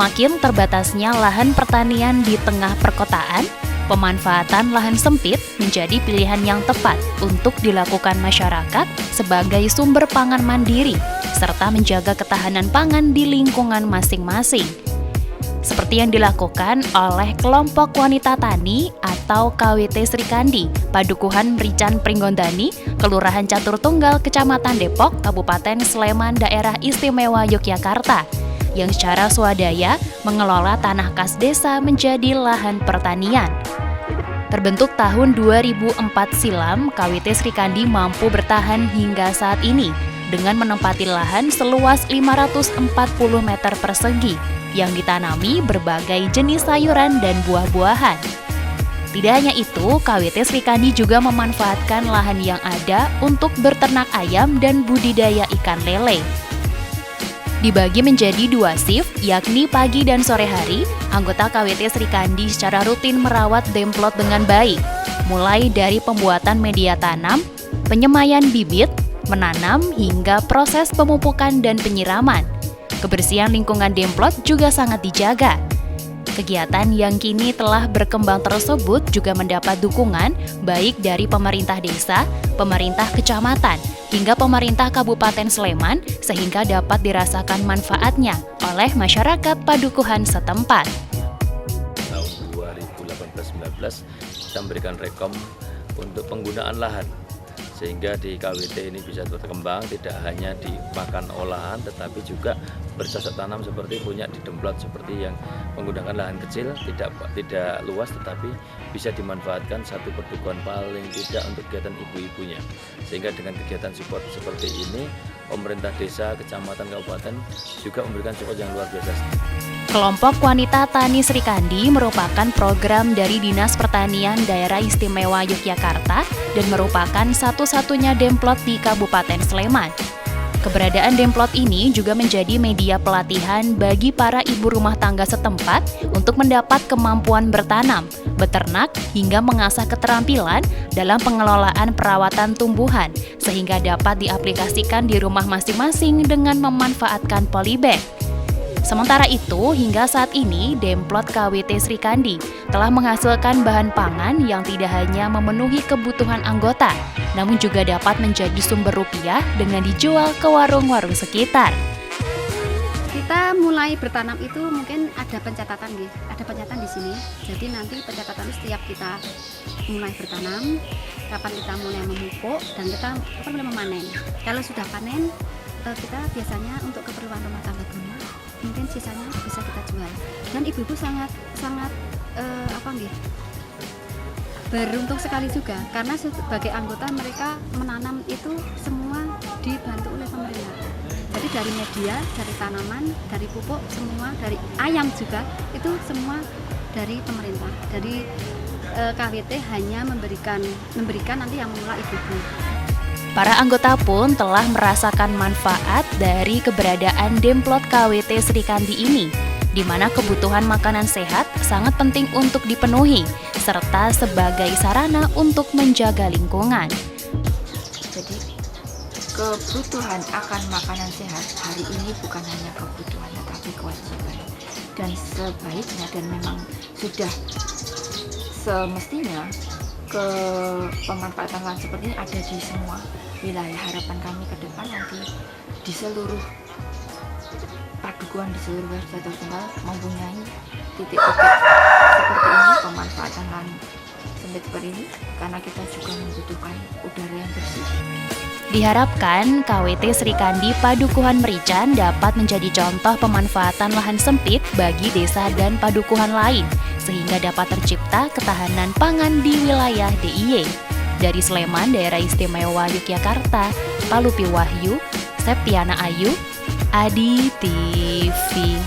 Semakin terbatasnya lahan pertanian di tengah perkotaan, pemanfaatan lahan sempit menjadi pilihan yang tepat untuk dilakukan masyarakat sebagai sumber pangan mandiri, serta menjaga ketahanan pangan di lingkungan masing-masing. Seperti yang dilakukan oleh kelompok wanita tani atau KWT Sri Kandi, Padukuhan Mrican Pringgondani, Kelurahan Catur Tunggal, Kecamatan Depok, Kabupaten Sleman, Daerah Istimewa Yogyakarta, yang secara swadaya mengelola tanah kas desa menjadi lahan pertanian. Terbentuk tahun 2004 silam, KWT Sri Kandi mampu bertahan hingga saat ini dengan menempati lahan seluas 540 meter persegi yang ditanami berbagai jenis sayuran dan buah-buahan. Tidak hanya itu, KWT Sri Kandi juga memanfaatkan lahan yang ada untuk berternak ayam dan budidaya ikan lele. Dibagi menjadi 2 shift, yakni pagi dan sore hari, anggota KWT Sri Kandi secara rutin merawat demplot dengan baik, mulai dari pembuatan media tanam, penyemaian bibit, menanam, hingga proses pemupukan dan penyiraman. Kebersihan lingkungan demplot juga sangat dijaga. Kegiatan yang kini telah berkembang tersebut juga mendapat dukungan baik dari pemerintah desa, pemerintah kecamatan, hingga pemerintah Kabupaten Sleman sehingga dapat dirasakan manfaatnya oleh masyarakat padukuhan setempat. Tahun 2018-19 kita memberikan rekom untuk penggunaan lahan sehingga di KWT ini bisa berkembang tidak hanya dimakan olahan tetapi juga bercocok tanam seperti punya di demplot seperti yang menggunakan lahan kecil tidak luas tetapi bisa dimanfaatkan satu perdukuhan paling tidak untuk kegiatan ibu-ibunya, sehingga dengan kegiatan support seperti ini pemerintah desa, kecamatan, kabupaten juga memberikan support yang luar biasa. Kelompok Wanita Tani Sri Kandi merupakan program dari Dinas Pertanian Daerah Istimewa Yogyakarta dan merupakan satu-satunya demplot di Kabupaten Sleman. Keberadaan demplot ini juga menjadi media pelatihan bagi para ibu rumah tangga setempat untuk mendapat kemampuan bertanam, beternak, hingga mengasah keterampilan dalam pengelolaan perawatan tumbuhan, sehingga dapat diaplikasikan di rumah masing-masing dengan memanfaatkan polybag. Sementara itu, hingga saat ini, demplot KWT Sri Kandi telah menghasilkan bahan pangan yang tidak hanya memenuhi kebutuhan anggota, namun juga dapat menjadi sumber rupiah dengan dijual ke warung-warung sekitar. Kita mulai bertanam itu mungkin ada pencatatan, ada pencatatan di sini. Jadi nanti pencatatan itu setiap kita mulai bertanam, kapan kita mulai memupuk dan kita mulai memanen. Kalau sudah panen, kita biasanya untuk keperluan rumah tangga dulu. Mungkin sisanya bisa kita jual. Dan ibu-ibu sangat beruntung sekali juga karena sebagai anggota mereka menanam itu semua dibantu oleh pemerintah. Jadi dari media, dari tanaman, dari pupuk, semua dari ayam juga itu semua dari pemerintah. Dari KWT hanya memberikan nanti yang mengelola ibu-ibu. Para anggota pun telah merasakan manfaat dari keberadaan demplot KWT Sri Kandi ini, di mana kebutuhan makanan sehat sangat penting untuk dipenuhi, serta sebagai sarana untuk menjaga lingkungan. Jadi, kebutuhan akan makanan sehat hari ini bukan hanya kebutuhan, tetapi kewajiban. Dan sebaiknya dan memang sudah semestinya pemanfaatan lahan seperti ini ada di semua wilayah. Harapan kami ke depan nanti di seluruh padukuhan, di seluruh wilayah Catur Tunggal mempunyai titik-titik seperti ini, pemanfaatan lahan sempit seperti ini, karena kita juga membutuhkan udara yang bersih. Diharapkan KWT Sri Kandi Padukuhan Mrican dapat menjadi contoh pemanfaatan lahan sempit bagi desa dan padukuhan lain, sehingga dapat tercipta ketahanan pangan di wilayah DIY. Dari Sleman, Daerah Istimewa Yogyakarta, Palupi Wahyu, Septiana Ayu, Adi TV.